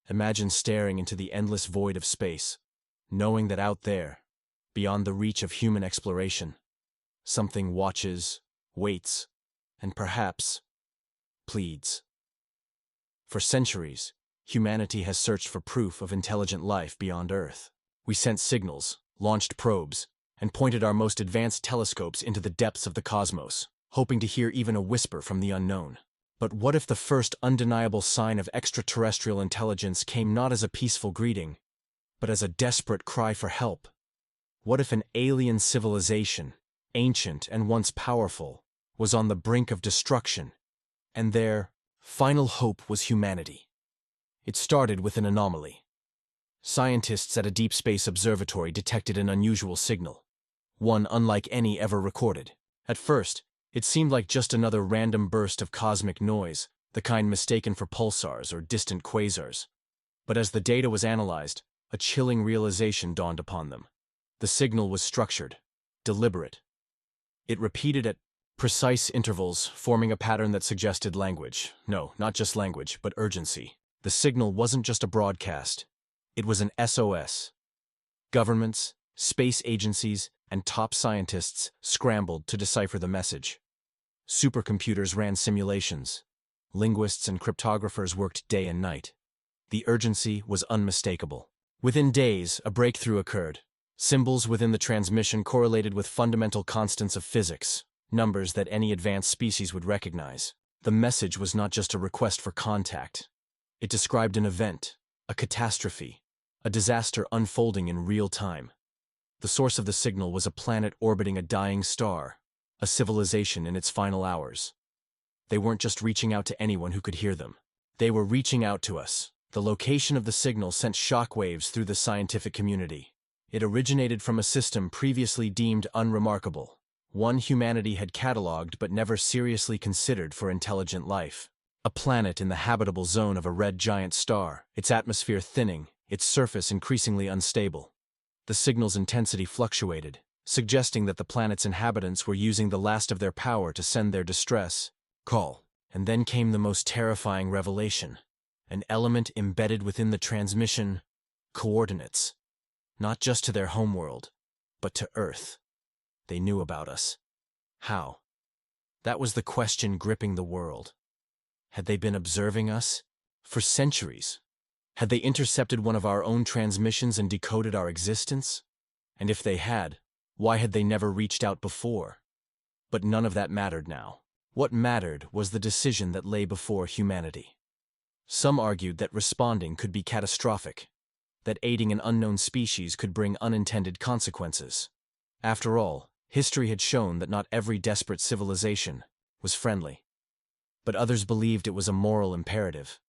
Imagine staring into the endless void of space, knowing that out there, beyond the reach of human exploration, something watches, waits, and perhaps pleads. For centuries, humanity has searched for proof of intelligent life beyond Earth. We sent signals, launched probes, and pointed our most advanced telescopes into the depths of the cosmos, hoping to hear even a whisper from the unknown. But what if the first undeniable sign of extraterrestrial intelligence came not as a peaceful greeting, but as a desperate cry for help? What if an alien civilization, ancient and once powerful, was on the brink of destruction, and their final hope was humanity? It started with an anomaly. Scientists at a deep space observatory detected an unusual signal, one unlike any ever recorded. At first, it seemed like just another random burst of cosmic noise, the kind mistaken for pulsars or distant quasars. But as the data was analyzed, a chilling realization dawned upon them. The signal was structured, deliberate. It repeated at precise intervals, forming a pattern that suggested language. No, not just language, but urgency. The signal wasn't just a broadcast. It was an SOS. Governments, space agencies, and top scientists scrambled to decipher the message. Supercomputers ran simulations. Linguists and cryptographers worked day and night. The urgency was unmistakable. Within days, a breakthrough occurred. Symbols within the transmission correlated with fundamental constants of physics, numbers that any advanced species would recognize. The message was not just a request for contact. It described an event, a catastrophe, a disaster unfolding in real time. The source of the signal was a planet orbiting a dying star, a civilization in its final hours. They weren't just reaching out to anyone who could hear them. They were reaching out to us. The location of the signal sent shockwaves through the scientific community. It originated from a system previously deemed unremarkable, one humanity had catalogued but never seriously considered for intelligent life. A planet in the habitable zone of a red giant star, its atmosphere thinning, its surface increasingly unstable. The signal's intensity fluctuated, suggesting that the planet's inhabitants were using the last of their power to send their distress call. And then came the most terrifying revelation. An element embedded within the transmission: coordinates. Not just to their homeworld, but to Earth. They knew about us. How? That was the question gripping the world. Had they been observing us? For centuries? Had they intercepted one of our own transmissions and decoded our existence? And if they had, why had they never reached out before? But none of that mattered now. What mattered was the decision that lay before humanity. Some argued that responding could be catastrophic, that aiding an unknown species could bring unintended consequences. After all, history had shown that not every desperate civilization was friendly. But others believed it was a moral imperative.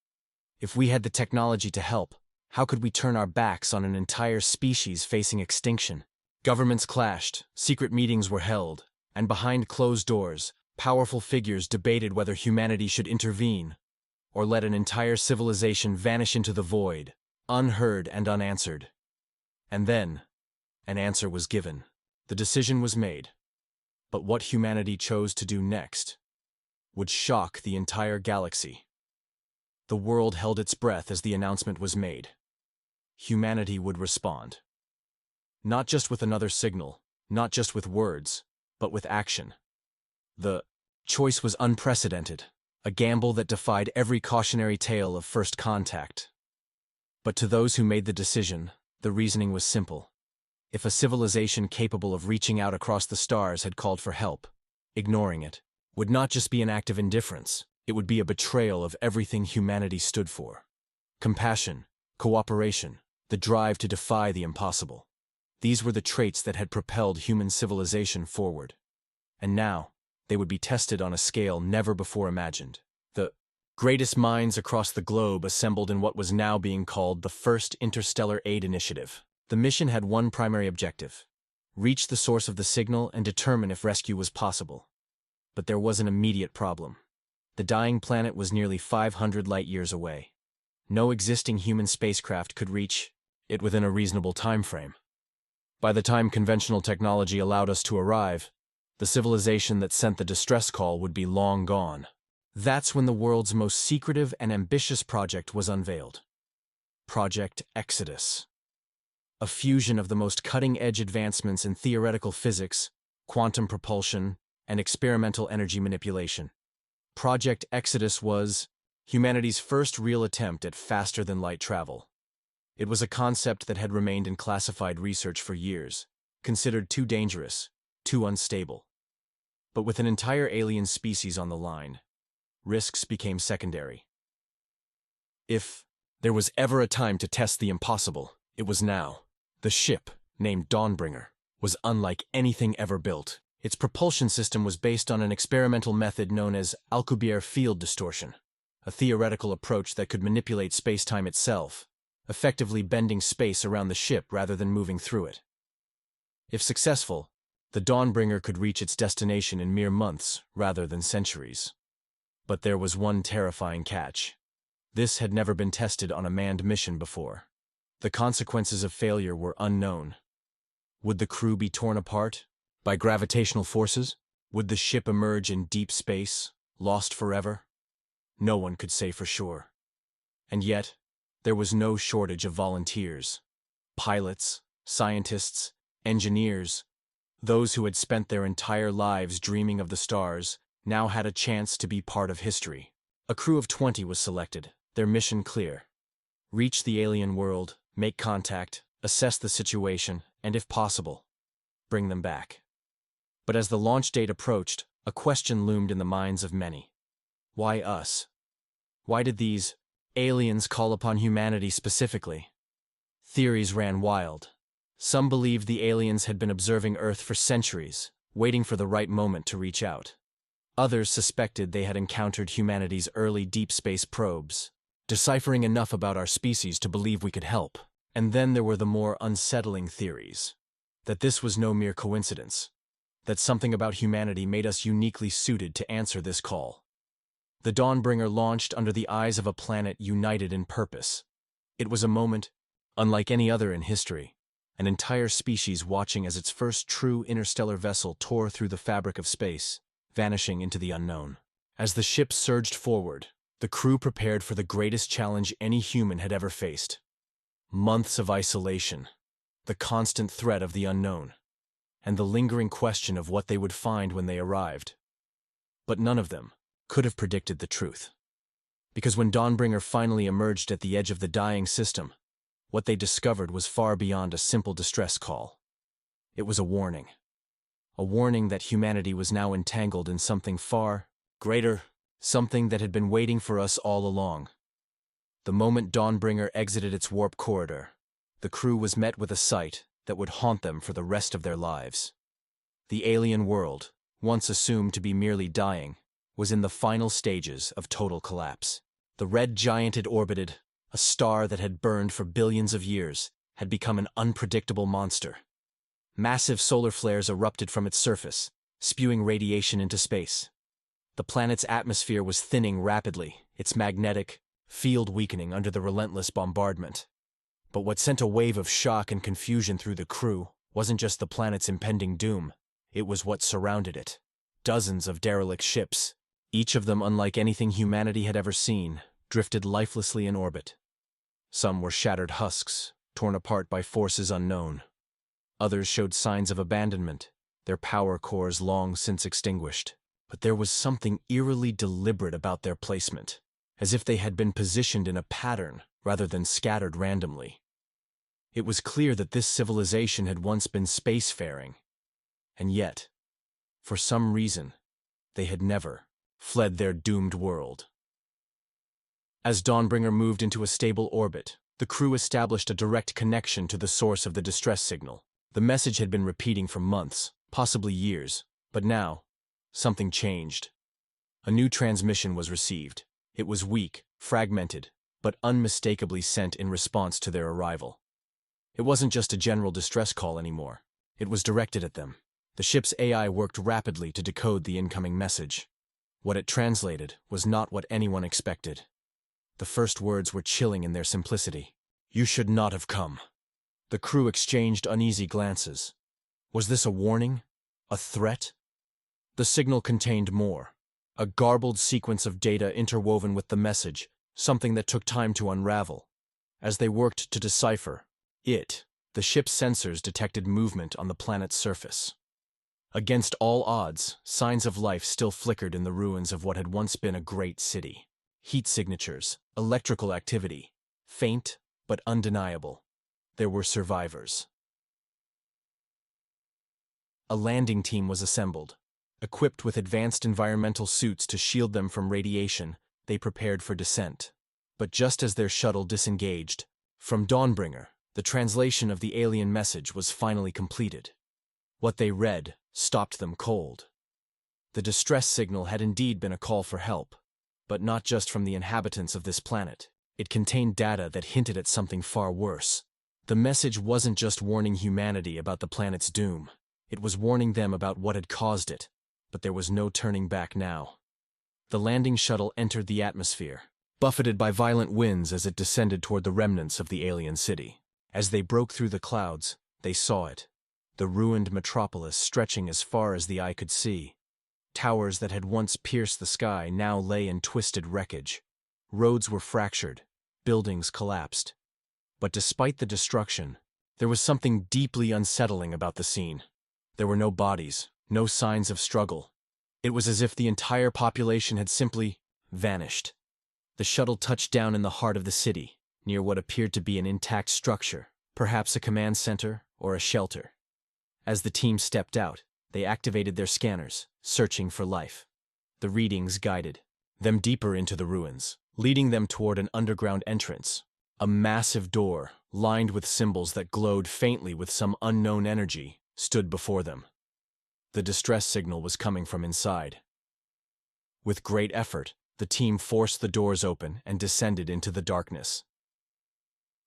If we had the technology to help, how could we turn our backs on an entire species facing extinction? Governments clashed, secret meetings were held, and behind closed doors, powerful figures debated whether humanity should intervene or let an entire civilization vanish into the void, unheard and unanswered. And then, an answer was given. The decision was made. But what humanity chose to do next would shock the entire galaxy. The world held its breath as the announcement was made. Humanity would respond. Not just with another signal, not just with words, but with action. The choice was unprecedented, a gamble that defied every cautionary tale of first contact. But to those who made the decision, the reasoning was simple. If a civilization capable of reaching out across the stars had called for help, ignoring it would not just be an act of indifference, it would be a betrayal of everything humanity stood for. Compassion, cooperation, the drive to defy the impossible. These were the traits that had propelled human civilization forward. And now, they would be tested on a scale never before imagined. The greatest minds across the globe assembled in what was now being called the First Interstellar Aid Initiative. The mission had one primary objective: reach the source of the signal and determine if rescue was possible. But there was an immediate problem. The dying planet was nearly 500 light-years away. No existing human spacecraft could reach it within a reasonable time frame. By the time conventional technology allowed us to arrive, the civilization that sent the distress call would be long gone. That's when the world's most secretive and ambitious project was unveiled. Project Exodus. A fusion of the most cutting-edge advancements in theoretical physics, quantum propulsion, and experimental energy manipulation. Project Exodus was humanity's first real attempt at faster-than-light travel. It was a concept that had remained in classified research for years, considered too dangerous, too unstable. But with an entire alien species on the line, risks became secondary. If there was ever a time to test the impossible, it was now. The ship, named Dawnbringer, was unlike anything ever built. Its propulsion system was based on an experimental method known as Alcubierre field distortion, a theoretical approach that could manipulate space-time itself, effectively bending space around the ship rather than moving through it. If successful, the Dawnbringer could reach its destination in mere months rather than centuries. But there was one terrifying catch. This had never been tested on a manned mission before. The consequences of failure were unknown. Would the crew be torn apart by gravitational forces? Would the ship emerge in deep space, lost forever? No one could say for sure. And yet, there was no shortage of volunteers. Pilots, scientists, engineers, those who had spent their entire lives dreaming of the stars, now had a chance to be part of history. A crew of 20 was selected, their mission clear. Reach the alien world, make contact, assess the situation, and if possible, bring them back. But as the launch date approached, a question loomed in the minds of many. Why us? Why did these aliens call upon humanity specifically? Theories ran wild. Some believed the aliens had been observing Earth for centuries, waiting for the right moment to reach out. Others suspected they had encountered humanity's early deep space probes, deciphering enough about our species to believe we could help. And then there were the more unsettling theories. That this was no mere coincidence. That something about humanity made us uniquely suited to answer this call. The Dawnbringer launched under the eyes of a planet united in purpose. It was a moment unlike any other in history, an entire species watching as its first true interstellar vessel tore through the fabric of space, vanishing into the unknown. As the ship surged forward, the crew prepared for the greatest challenge any human had ever faced. Months of isolation, the constant threat of the unknown, and the lingering question of what they would find when they arrived. But none of them could have predicted the truth. Because when Dawnbringer finally emerged at the edge of the dying system, what they discovered was far beyond a simple distress call. It was a warning. A warning that humanity was now entangled in something far greater, something that had been waiting for us all along. The moment Dawnbringer exited its warp corridor, the crew was met with a sight that would haunt them for the rest of their lives. The alien world, once assumed to be merely dying, was in the final stages of total collapse. The red giant it orbited, a star that had burned for billions of years, had become an unpredictable monster. Massive solar flares erupted from its surface, spewing radiation into space. The planet's atmosphere was thinning rapidly, its magnetic field weakening under the relentless bombardment. But what sent a wave of shock and confusion through the crew wasn't just the planet's impending doom, it was what surrounded it. Dozens of derelict ships, each of them unlike anything humanity had ever seen, drifted lifelessly in orbit. Some were shattered husks, torn apart by forces unknown. Others showed signs of abandonment, their power cores long since extinguished. But there was something eerily deliberate about their placement, as if they had been positioned in a pattern rather than scattered randomly. It was clear that this civilization had once been spacefaring, and yet, for some reason, they had never fled their doomed world. As Dawnbringer moved into a stable orbit, the crew established a direct connection to the source of the distress signal. The message had been repeating for months, possibly years, but now, something changed. A new transmission was received. It was weak, fragmented, but unmistakably sent in response to their arrival. It wasn't just a general distress call anymore. It was directed at them. The ship's AI worked rapidly to decode the incoming message. What it translated was not what anyone expected. The first words were chilling in their simplicity. "You should not have come." The crew exchanged uneasy glances. Was this a warning? A threat? The signal contained more. A garbled sequence of data interwoven with the message, something that took time to unravel. As they worked to decipher it, the ship's sensors detected movement on the planet's surface. Against all odds, signs of life still flickered in the ruins of what had once been a great city. Heat signatures, electrical activity, faint but undeniable. There were survivors. A landing team was assembled. Equipped with advanced environmental suits to shield them from radiation, they prepared for descent. But just as their shuttle disengaged, from Dawnbringer, the translation of the alien message was finally completed. What they read stopped them cold. The distress signal had indeed been a call for help, but not just from the inhabitants of this planet. It contained data that hinted at something far worse. The message wasn't just warning humanity about the planet's doom. It was warning them about what had caused it, but there was no turning back now. The landing shuttle entered the atmosphere, buffeted by violent winds as it descended toward the remnants of the alien city. As they broke through the clouds, they saw it, the ruined metropolis stretching as far as the eye could see. Towers that had once pierced the sky now lay in twisted wreckage. Roads were fractured, buildings collapsed. But despite the destruction, there was something deeply unsettling about the scene. There were no bodies, no signs of struggle. It was as if the entire population had simply vanished. The shuttle touched down in the heart of the city, near what appeared to be an intact structure, perhaps a command center or a shelter. As the team stepped out, they activated their scanners, searching for life. The readings guided them deeper into the ruins, leading them toward an underground entrance. A massive door, lined with symbols that glowed faintly with some unknown energy, stood before them. The distress signal was coming from inside. With great effort, the team forced the doors open and descended into the darkness.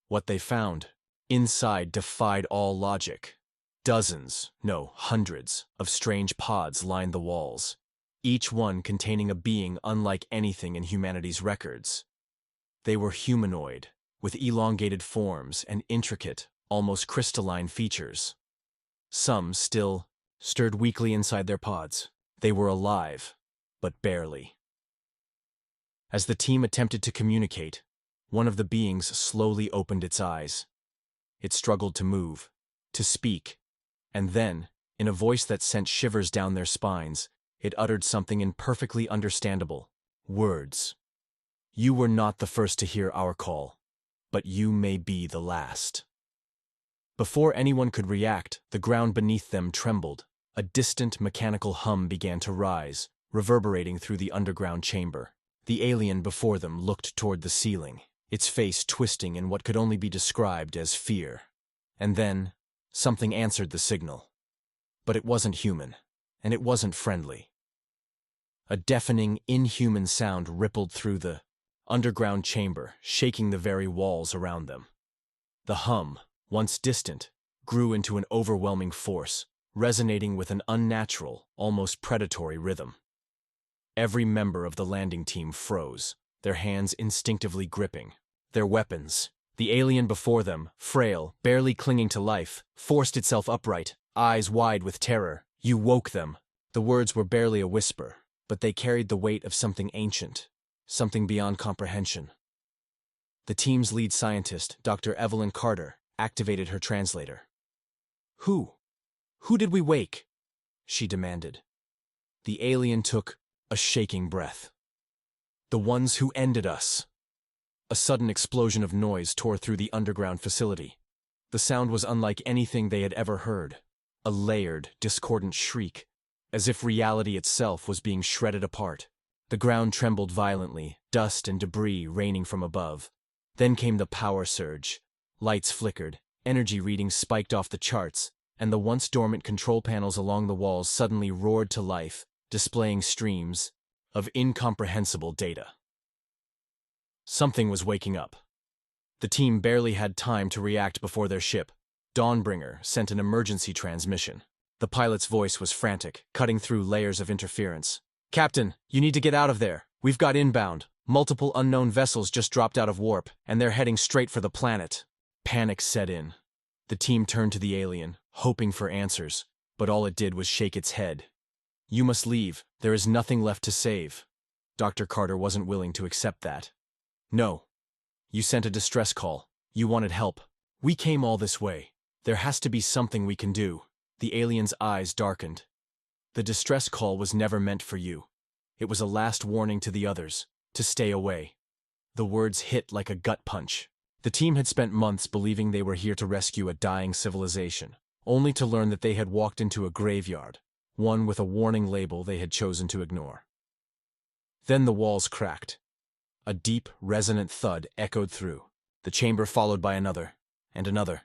What they found inside defied all logic. Dozens, no, hundreds, of strange pods lined the walls, each one containing a being unlike anything in humanity's records. They were humanoid, with elongated forms and intricate, almost crystalline features. Some still stirred weakly inside their pods. They were alive, but barely. As the team attempted to communicate, one of the beings slowly opened its eyes. It struggled to move, to speak, and then, in a voice that sent shivers down their spines, it uttered something imperfectly understandable. Words. "You were not the first to hear our call, but you may be the last." Before anyone could react, the ground beneath them trembled. A distant mechanical hum began to rise, reverberating through the underground chamber. The alien before them looked toward the ceiling, its face twisting in what could only be described as fear. And then, something answered the signal. But it wasn't human, and it wasn't friendly. A deafening, inhuman sound rippled through the underground chamber, shaking the very walls around them. The hum, once distant, grew into an overwhelming force, resonating with an unnatural, almost predatory rhythm. Every member of the landing team froze, their hands instinctively gripping their weapons. The alien before them, frail, barely clinging to life, forced itself upright, eyes wide with terror. "You woke them." The words were barely a whisper, but they carried the weight of something ancient, something beyond comprehension. The team's lead scientist, Dr. Evelyn Carter, activated her translator. Who did we wake?" she demanded. The alien took a shaking breath. "The ones who ended us." A sudden explosion of noise tore through the underground facility. The sound was unlike anything they had ever heard. A layered, discordant shriek, as if reality itself was being shredded apart. The ground trembled violently, dust and debris raining from above. Then came the power surge. Lights flickered, energy readings spiked off the charts, and the once dormant control panels along the walls suddenly roared to life, displaying streams of incomprehensible data. Something was waking up. The team barely had time to react before their ship, Dawnbringer, sent an emergency transmission. The pilot's voice was frantic, cutting through layers of interference. "Captain, you need to get out of there. We've got inbound. Multiple unknown vessels just dropped out of warp, and they're heading straight for the planet." Panic set in. The team turned to the alien, hoping for answers, but all it did was shake its head. "You must leave. There is nothing left to save." Dr. Carter wasn't willing to accept that. "No. You sent a distress call. You wanted help. We came all this way. There has to be something we can do. The alien's eyes darkened. The distress call was never meant for you. It was a last warning to the others, to stay away. The words hit like a gut punch. The team had spent months believing they were here to rescue a dying civilization, only to learn that they had walked into a graveyard, one with a warning label they had chosen to ignore. Then the walls cracked. A deep, resonant thud echoed through, the chamber followed by another, and another.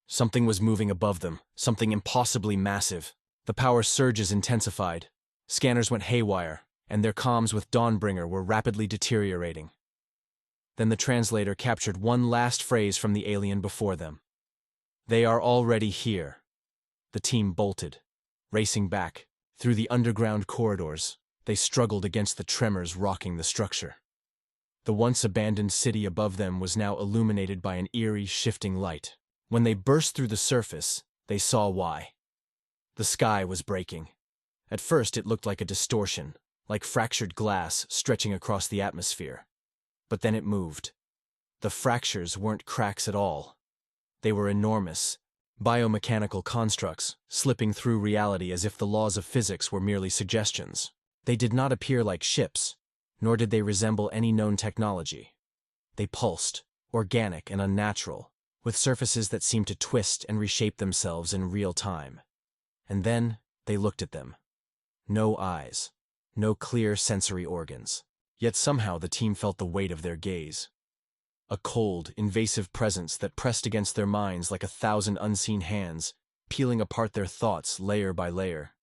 Something was moving above them, something impossibly massive. The power surges intensified. Scanners went haywire, and their comms with Dawnbringer were rapidly deteriorating. Then the translator captured one last phrase from the alien before them. "They are already here." The team bolted, racing back. Through the underground corridors, they struggled against the tremors rocking the structure. The once abandoned city above them was now illuminated by an eerie, shifting light. When they burst through the surface, they saw why. The sky was breaking. At first it looked like a distortion, like fractured glass stretching across the atmosphere. But then it moved. The fractures weren't cracks at all. They were enormous, biomechanical constructs, slipping through reality as if the laws of physics were merely suggestions. They did not appear like ships, nor did they resemble any known technology. They pulsed, organic and unnatural, with surfaces that seemed to twist and reshape themselves in real time. And then they looked at them. No eyes, no clear sensory organs. Yet somehow the team felt the weight of their gaze. A cold, invasive presence that pressed against their minds like 1,000 unseen hands, peeling apart their thoughts layer by layer.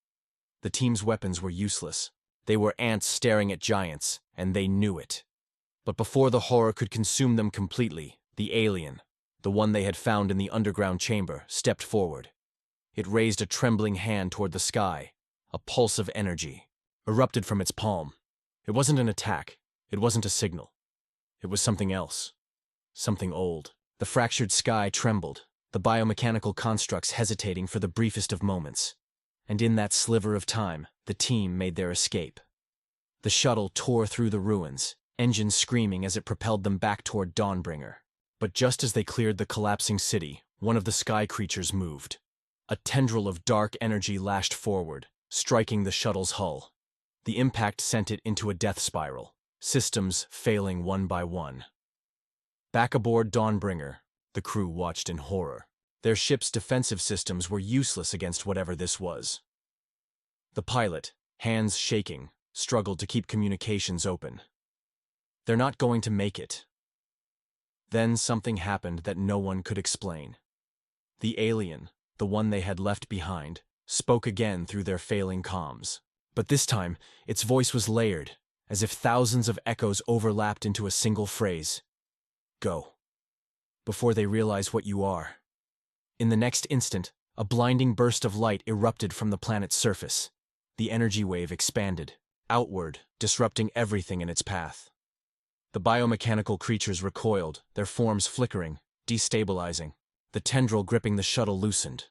The team's weapons were useless. They were ants staring at giants, and they knew it. But before the horror could consume them completely, the alien, the one they had found in the underground chamber, stepped forward. It raised a trembling hand toward the sky. A pulse of energy erupted from its palm. It wasn't an attack. It wasn't a signal. It was something else. Something old. The fractured sky trembled, the biomechanical constructs hesitating for the briefest of moments. And in that sliver of time, the team made their escape. The shuttle tore through the ruins, engines screaming as it propelled them back toward Dawnbringer. But just as they cleared the collapsing city, one of the sky creatures moved. A tendril of dark energy lashed forward, striking the shuttle's hull. The impact sent it into a death spiral, systems failing one by one. Back aboard Dawnbringer, the crew watched in horror. Their ship's defensive systems were useless against whatever this was. The pilot, hands shaking, struggled to keep communications open. "They're not going to make it." Then something happened that no one could explain. The alien, the one they had left behind, spoke again through their failing comms. But this time, its voice was layered, as if thousands of echoes overlapped into a single phrase. "Go. Before they realize what you are." In the next instant, a blinding burst of light erupted from the planet's surface. The energy wave expanded, outward, disrupting everything in its path. The biomechanical creatures recoiled, their forms flickering, destabilizing. The tendril gripping the shuttle loosened.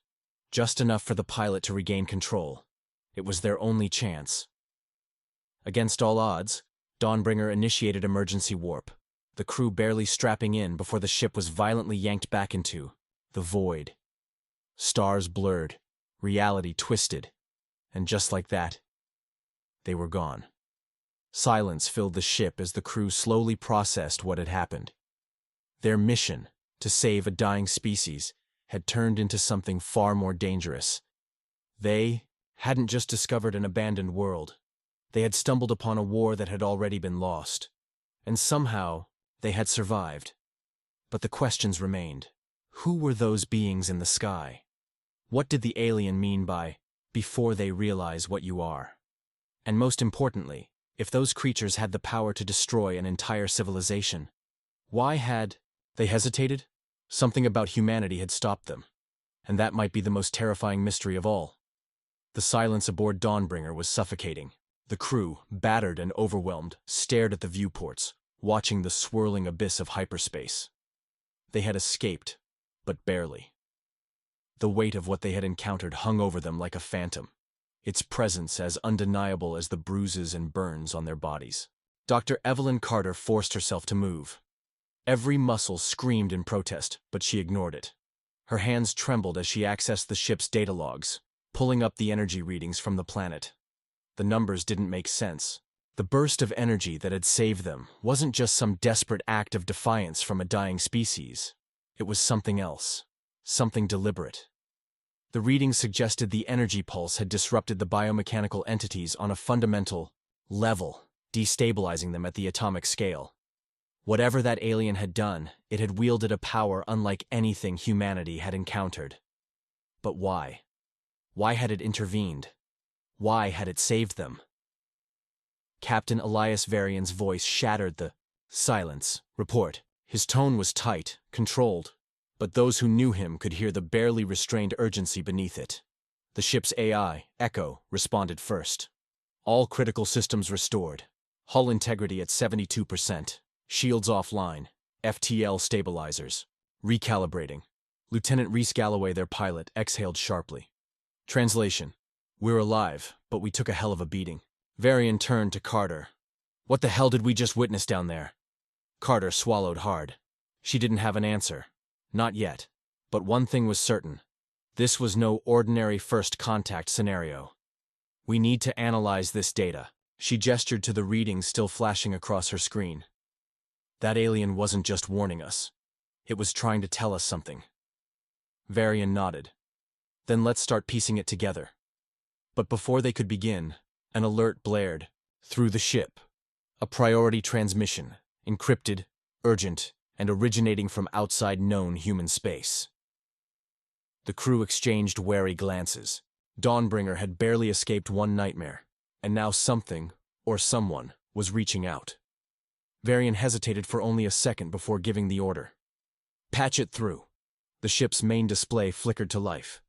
Just enough for the pilot to regain control. It was their only chance. Against all odds, Dawnbringer initiated emergency warp, the crew barely strapping in before the ship was violently yanked back into the void. Stars blurred, reality twisted, and just like that, they were gone. Silence filled the ship as the crew slowly processed what had happened. Their mission, to save a dying species, had turned into something far more dangerous. They hadn't just discovered an abandoned world. They had stumbled upon a war that had already been lost. And somehow, they had survived. But the questions remained. Who were those beings in the sky? What did the alien mean by, "before they realize what you are"? And most importantly, if those creatures had the power to destroy an entire civilization, why had they hesitated? Something about humanity had stopped them. And that might be the most terrifying mystery of all. The silence aboard Dawnbringer was suffocating. The crew, battered and overwhelmed, stared at the viewports, watching the swirling abyss of hyperspace. They had escaped, but barely. The weight of what they had encountered hung over them like a phantom, its presence as undeniable as the bruises and burns on their bodies. Dr. Evelyn Carter forced herself to move. Every muscle screamed in protest, but she ignored it. Her hands trembled as she accessed the ship's data logs, pulling up the energy readings from the planet. The numbers didn't make sense. The burst of energy that had saved them wasn't just some desperate act of defiance from a dying species. It was something else. Something deliberate. The readings suggested the energy pulse had disrupted the biomechanical entities on a fundamental level, destabilizing them at the atomic scale. Whatever that alien had done, it had wielded a power unlike anything humanity had encountered. But why? Why had it intervened? Why had it saved them? Captain Elias Varian's voice shattered the silence. Report. His tone was tight, controlled, but those who knew him could hear the barely restrained urgency beneath it. The ship's AI, Echo, responded first. All critical systems restored. Hull integrity at 72%. Shields offline. FTL stabilizers. Recalibrating. Lieutenant Reese Galloway, their pilot, exhaled sharply. Translation. We're alive, but we took a hell of a beating. Varian turned to Carter. What the hell did we just witness down there? Carter swallowed hard. She didn't have an answer. Not yet. But one thing was certain. This was no ordinary first contact scenario. We need to analyze this data. She gestured to the readings still flashing across her screen. That alien wasn't just warning us. It was trying to tell us something. Varian nodded. Then let's start piecing it together. But before they could begin, an alert blared through the ship. A priority transmission, encrypted, urgent, and originating from outside known human space. The crew exchanged wary glances. Dawnbringer had barely escaped one nightmare, and now something, or someone, was reaching out. Varian hesitated for only a second before giving the order. Patch it through. The ship's main display flickered to life.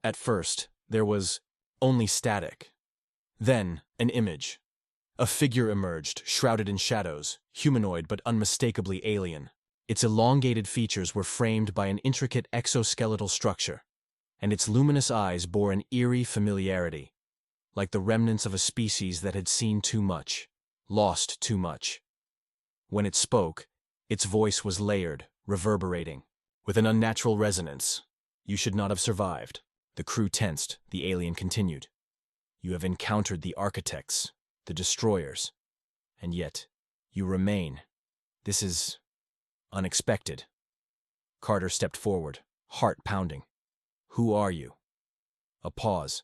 At first, there was only static. Then, an image. A figure emerged, shrouded in shadows, humanoid but unmistakably alien. Its elongated features were framed by an intricate exoskeletal structure, and its luminous eyes bore an eerie familiarity, like the remnants of a species that had seen too much, lost too much. When it spoke, its voice was layered, reverberating, with an unnatural resonance. You should not have survived. The crew tensed. The alien continued. You have encountered the architects, the destroyers, and yet you remain. This is unexpected. Carter stepped forward, heart pounding. Who are you? A pause.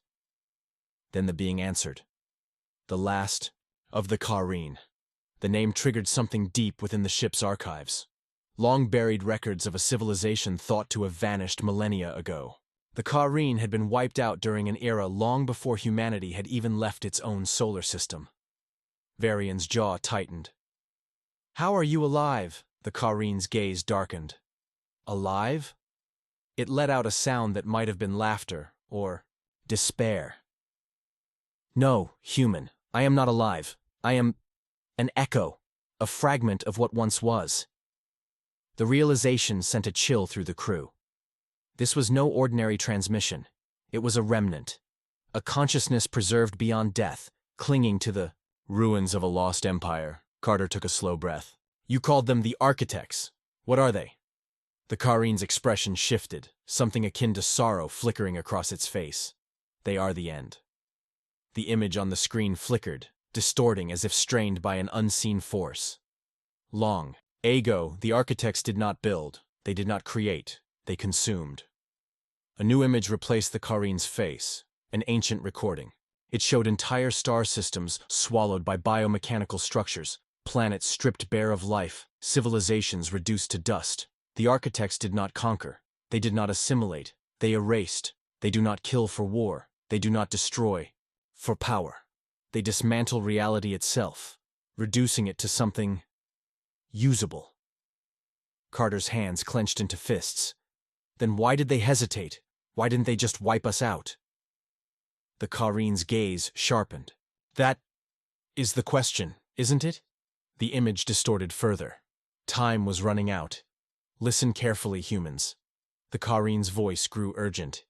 Then the being answered. The last of the Kareen. The name triggered something deep within the ship's archives. Long-buried records of a civilization thought to have vanished millennia ago. The Kareen had been wiped out during an era long before humanity had even left its own solar system. Varian's jaw tightened. How are you alive? The Kareen's gaze darkened. Alive? It let out a sound that might have been laughter, or despair. No, human, I am not alive. I am an echo, a fragment of what once was. The realization sent a chill through the crew. This was no ordinary transmission. It was a remnant, a consciousness preserved beyond death, clinging to the ruins of a lost empire. Carter took a slow breath. You called them the architects. What are they? The Kareen's expression shifted, something akin to sorrow flickering across its face. They are the end. The image on the screen flickered, distorting as if strained by an unseen force. Long ago, the architects did not build, they did not create, they consumed. A new image replaced the Kareen's face, an ancient recording. It showed entire star systems swallowed by biomechanical structures, planets stripped bare of life, civilizations reduced to dust. The architects did not conquer, they did not assimilate, they erased. They do not kill for war, they do not destroy for power. They dismantle reality itself, reducing it to something usable. Carter's hands clenched into fists. Then why did they hesitate? Why didn't they just wipe us out? The Kareen's gaze sharpened. That is the question, isn't it? The image distorted further. Time was running out. Listen carefully, humans. The Kareen's voice grew urgent.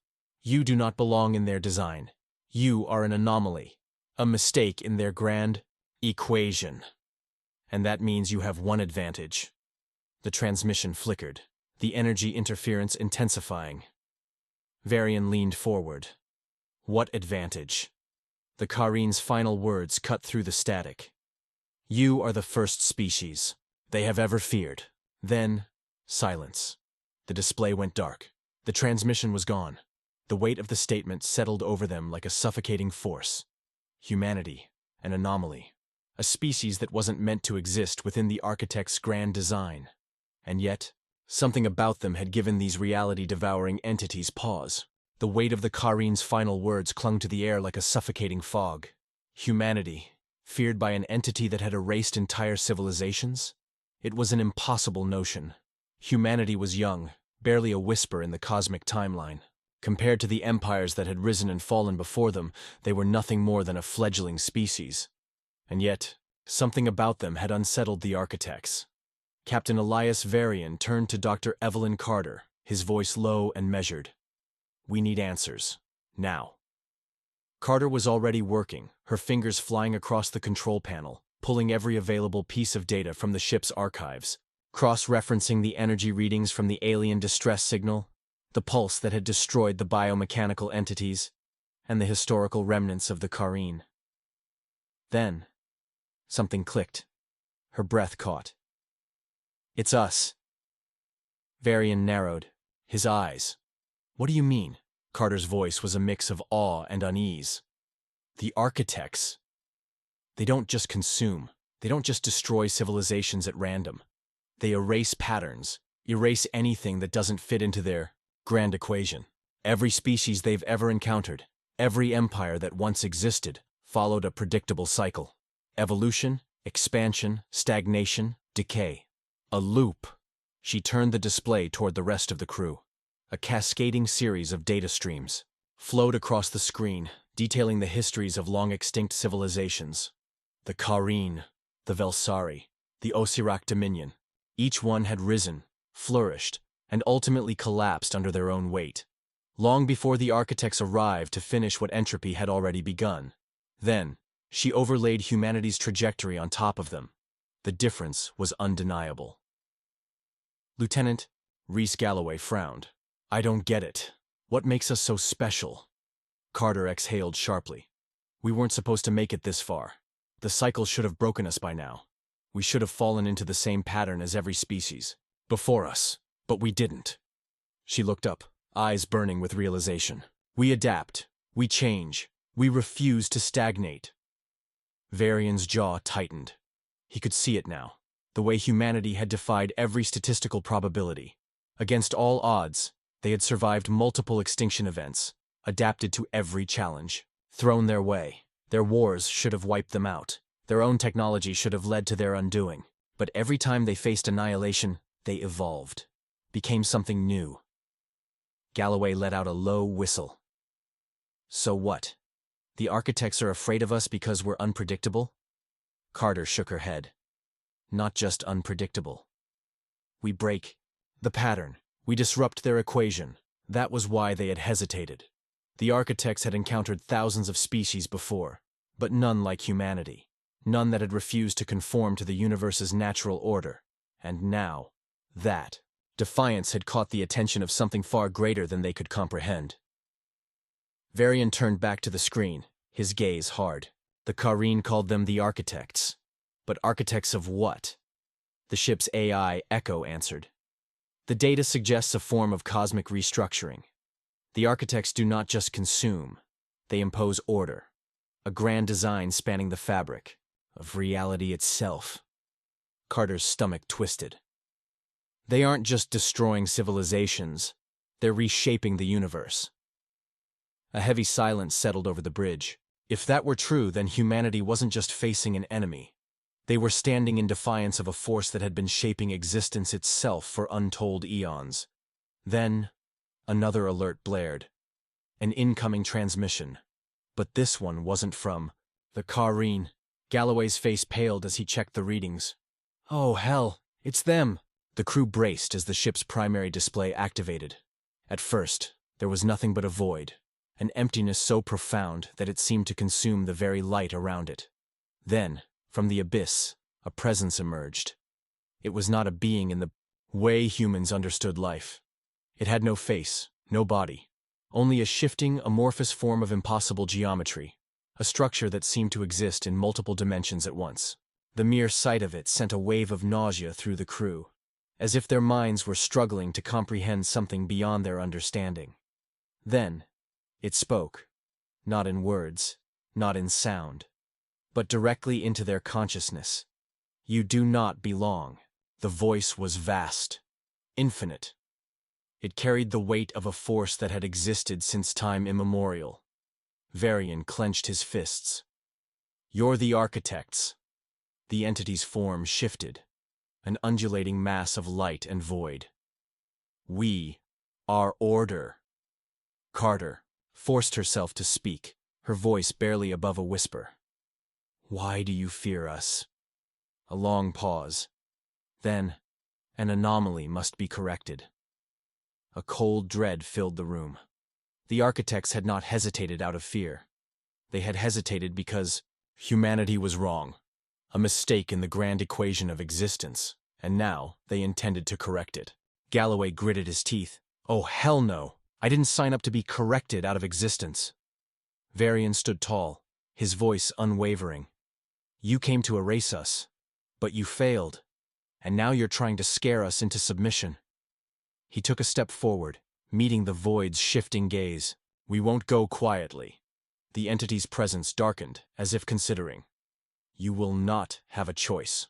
You do not belong in their design. You are an anomaly, a mistake in their grand equation. And that means you have one advantage. The transmission flickered, the energy interference intensifying. Varian leaned forward. What advantage? The Karine's final words cut through the static. You are the first species they have ever feared. Then, silence. The display went dark. The transmission was gone. The weight of the statement settled over them like a suffocating force. Humanity, an anomaly. A species that wasn't meant to exist within the architect's grand design. And yet, something about them had given these reality-devouring entities pause. The weight of the Karine's final words clung to the air like a suffocating fog. Humanity, feared by an entity that had erased entire civilizations? It was an impossible notion. Humanity was young, barely a whisper in the cosmic timeline. Compared to the empires that had risen and fallen before them, they were nothing more than a fledgling species. And yet, something about them had unsettled the architects. Captain Elias Varian turned to Dr. Evelyn Carter, his voice low and measured. We need answers. Now. Carter was already working, her fingers flying across the control panel, pulling every available piece of data from the ship's archives, cross-referencing the energy readings from the alien distress signal, the pulse that had destroyed the biomechanical entities, and the historical remnants of the Karine. Then, something clicked. Her breath caught. It's us. Varian narrowed, his eyes. What do you mean? Carter's voice was a mix of awe and unease. The architects. They don't just consume. They don't just destroy civilizations at random. They erase patterns, erase anything that doesn't fit into their grand equation. Every species they've ever encountered, every empire that once existed, followed a predictable cycle. Evolution, expansion, stagnation, decay. A loop. She turned the display toward the rest of the crew. A cascading series of data streams flowed across the screen, detailing the histories of long-extinct civilizations. The Karine, the Velsari, the Osirak Dominion. Each one had risen, flourished, and ultimately collapsed under their own weight, long before the architects arrived to finish what entropy had already begun. Then, she overlaid humanity's trajectory on top of them. The difference was undeniable. Lieutenant Rhys Galloway frowned. I don't get it. What makes us so special? Carter exhaled sharply. We weren't supposed to make it this far. The cycle should have broken us by now. We should have fallen into the same pattern as every species before us, but we didn't. She looked up, eyes burning with realization. We adapt. We change. We refuse to stagnate. Varian's jaw tightened. He could see it now. The way humanity had defied every statistical probability. Against all odds, they had survived multiple extinction events, adapted to every challenge, thrown their way. Their wars should have wiped them out. Their own technology should have led to their undoing. But every time they faced annihilation, they evolved, became something new. Galloway let out a low whistle. So what? The architects are afraid of us because we're unpredictable? Carter shook her head. Not just unpredictable. We break the pattern. We disrupt their equation. That was why they had hesitated. The architects had encountered thousands of species before, but none like humanity. None that had refused to conform to the universe's natural order. And now, that defiance had caught the attention of something far greater than they could comprehend. Varian turned back to the screen, his gaze hard. The Karine called them the architects. But architects of what? The ship's AI, Echo, answered. The data suggests a form of cosmic restructuring. The architects do not just consume, they impose order. A grand design spanning the fabric of reality itself. Carter's stomach twisted. They aren't just destroying civilizations, they're reshaping the universe. A heavy silence settled over the bridge. If that were true, then humanity wasn't just facing an enemy. They were standing in defiance of a force that had been shaping existence itself for untold eons. Then, another alert blared. An incoming transmission. But this one wasn't from the Karine. Galloway's face paled as he checked the readings. Oh, hell, it's them! The crew braced as the ship's primary display activated. At first, there was nothing but a void, an emptiness so profound that it seemed to consume the very light around it. Then, from the abyss, a presence emerged. It was not a being in the way humans understood life. It had no face, no body, only a shifting, amorphous form of impossible geometry, a structure that seemed to exist in multiple dimensions at once. The mere sight of it sent a wave of nausea through the crew, as if their minds were struggling to comprehend something beyond their understanding. Then, it spoke, not in words, not in sound, but directly into their consciousness. You do not belong. The voice was vast, infinite. It carried the weight of a force that had existed since time immemorial. Varian clenched his fists. You're the architects. The entity's form shifted, an undulating mass of light and void. We are order. Carter forced herself to speak, her voice barely above a whisper. Why do you fear us? A long pause. Then, an anomaly must be corrected. A cold dread filled the room. The architects had not hesitated out of fear. They had hesitated because humanity was wrong, a mistake in the grand equation of existence, and now they intended to correct it. Galloway gritted his teeth. Oh, hell no! I didn't sign up to be corrected out of existence. Varian stood tall, his voice unwavering. You came to erase us, but you failed, and now you're trying to scare us into submission. He took a step forward, meeting the void's shifting gaze. We won't go quietly. The entity's presence darkened, as if considering. You will not have a choice.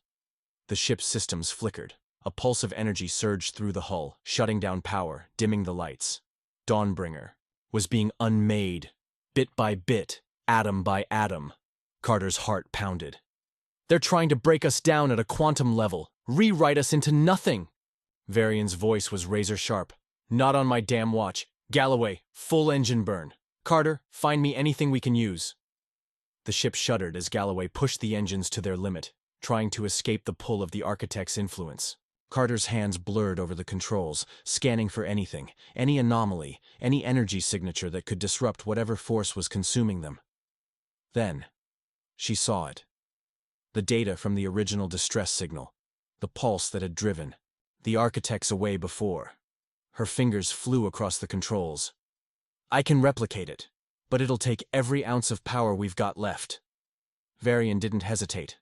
The ship's systems flickered. A pulse of energy surged through the hull, shutting down power, dimming the lights. Dawnbringer was being unmade, bit by bit, atom by atom. Carter's heart pounded. They're trying to break us down at a quantum level, rewrite us into nothing. Varian's voice was razor-sharp. Not on my damn watch. Galloway, full engine burn. Carter, find me anything we can use. The ship shuddered as Galloway pushed the engines to their limit, trying to escape the pull of the architect's influence. Carter's hands blurred over the controls, scanning for anything, any anomaly, any energy signature that could disrupt whatever force was consuming them. Then, she saw it. The data from the original distress signal, the pulse that had driven the architects away before. Her fingers flew across the controls. I can replicate it, but it'll take every ounce of power we've got left. Varian didn't hesitate.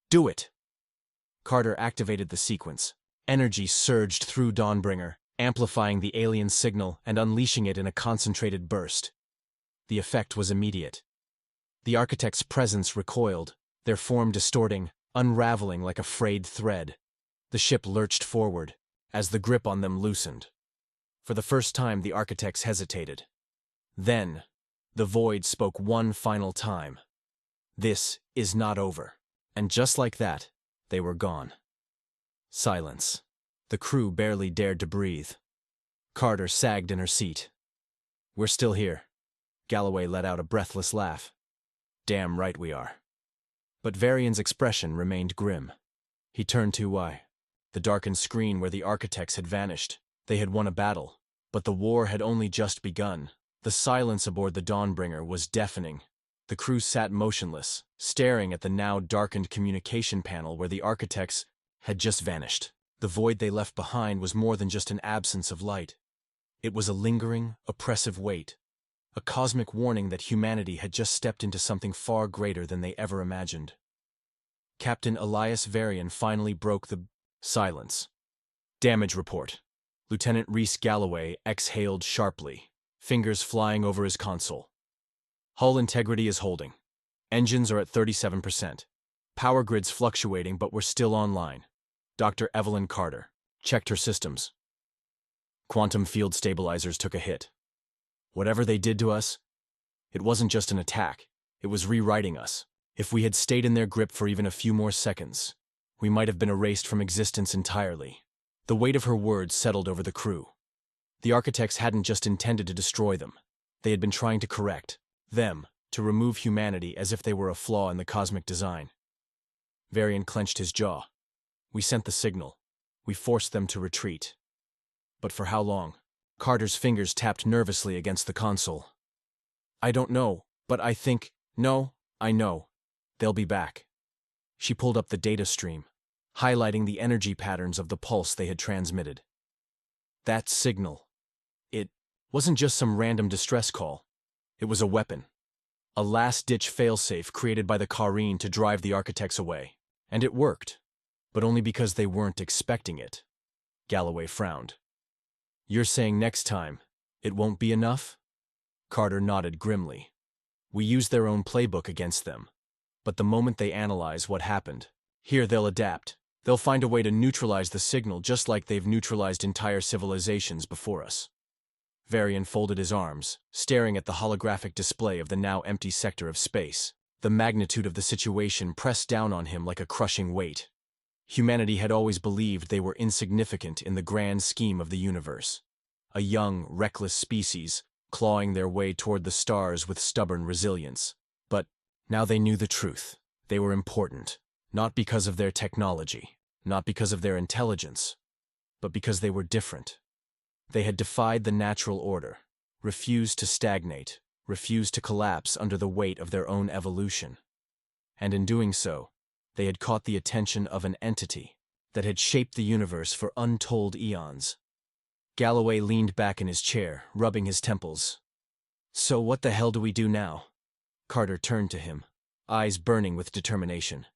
Do it! Carter activated the sequence. Energy surged through Dawnbringer, amplifying the alien signal and unleashing it in a concentrated burst. The effect was immediate. The architect's presence recoiled, their form distorting, unraveling like a frayed thread. The ship lurched forward, as the grip on them loosened. For the first time, the architects hesitated. Then, the void spoke one final time. This is not over. And just like that, they were gone. Silence. The crew barely dared to breathe. Carter sagged in her seat. We're still here. Galloway let out a breathless laugh. Damn right we are. But Varian's expression remained grim. He turned to the darkened screen where the architects had vanished. They had won a battle, but the war had only just begun. The silence aboard the Dawnbringer was deafening. The crew sat motionless, staring at the now darkened communication panel where the architects had just vanished. The void they left behind was more than just an absence of light. It was a lingering, oppressive weight, a cosmic warning that humanity had just stepped into something far greater than they ever imagined. Captain Elias Varian finally broke the silence. Damage report. Lieutenant Reese Galloway exhaled sharply, fingers flying over his console. Hull integrity is holding. Engines are at 37%. Power grids fluctuating, but we're still online. Dr. Evelyn Carter checked her systems. Quantum field stabilizers took a hit. Whatever they did to us, it wasn't just an attack. It was rewriting us. If we had stayed in their grip for even a few more seconds, we might have been erased from existence entirely. The weight of her words settled over the crew. The architects hadn't just intended to destroy them. They had been trying to correct them, to remove humanity as if they were a flaw in the cosmic design. Varian clenched his jaw. We sent the signal. We forced them to retreat. But for how long? Carter's fingers tapped nervously against the console. I don't know, but I think, no, I know. They'll be back. She pulled up the data stream. highlighting the energy patterns of the pulse they had transmitted. That signal. It wasn't just some random distress call. It was a weapon. A last-ditch failsafe created by the Kareen to drive the architects away. And it worked, but only because they weren't expecting it. Galloway frowned. "You're saying next time, it won't be enough?" Carter nodded grimly. "We used their own playbook against them. But the moment they analyze what happened, here they'll adapt. They'll find a way to neutralize the signal just like they've neutralized entire civilizations before us." Varian folded his arms, staring at the holographic display of the now empty sector of space. The magnitude of the situation pressed down on him like a crushing weight. Humanity had always believed they were insignificant in the grand scheme of the universe. A young, reckless species, clawing their way toward the stars with stubborn resilience. But now they knew the truth. They were important, not because of their technology, not because of their intelligence, but because they were different. They had defied the natural order, refused to stagnate, refused to collapse under the weight of their own evolution. And in doing so, they had caught the attention of an entity that had shaped the universe for untold eons. Galloway leaned back in his chair, rubbing his temples. "So what the hell do we do now?" Carter turned to him, eyes burning with determination.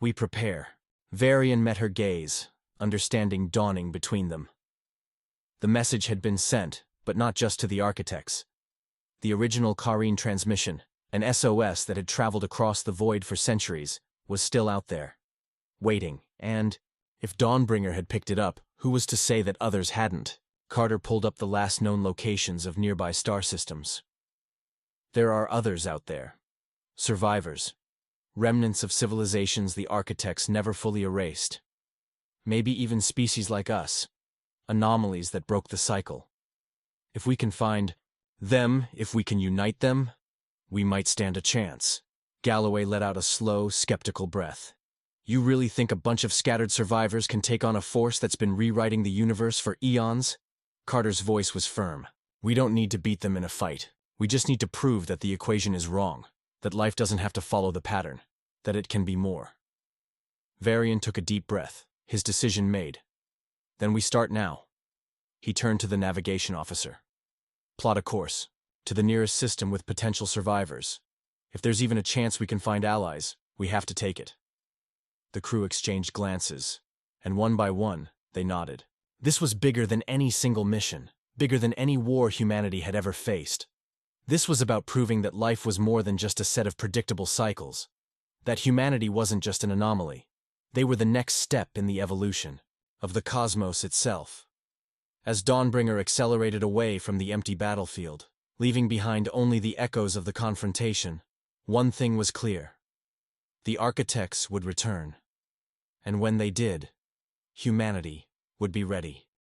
"We prepare." Varian met her gaze, understanding dawning between them. The message had been sent, but not just to the architects. The original Kareen transmission, an SOS that had traveled across the void for centuries, was still out there, waiting, and, if Dawnbringer had picked it up, who was to say that others hadn't? Carter pulled up the last known locations of nearby star systems. There are others out there. Survivors. Remnants of civilizations the architects never fully erased. Maybe even species like us. Anomalies that broke the cycle. If we can find them, if we can unite them, we might stand a chance. Galloway let out a slow, skeptical breath. "You really think a bunch of scattered survivors can take on a force that's been rewriting the universe for eons?" Carter's voice was firm. "We don't need to beat them in a fight. We just need to prove that the equation is wrong, that life doesn't have to follow the pattern, that it can be more." Varian took a deep breath, his decision made. "Then we start now." He turned to the navigation officer. "Plot a course, to the nearest system with potential survivors. If there's even a chance we can find allies, we have to take it." The crew exchanged glances, and one by one, they nodded. This was bigger than any single mission, bigger than any war humanity had ever faced. This was about proving that life was more than just a set of predictable cycles, that humanity wasn't just an anomaly. They were the next step in the evolution of the cosmos itself. As Dawnbringer accelerated away from the empty battlefield, leaving behind only the echoes of the confrontation, one thing was clear. The architects would return. And when they did, humanity would be ready.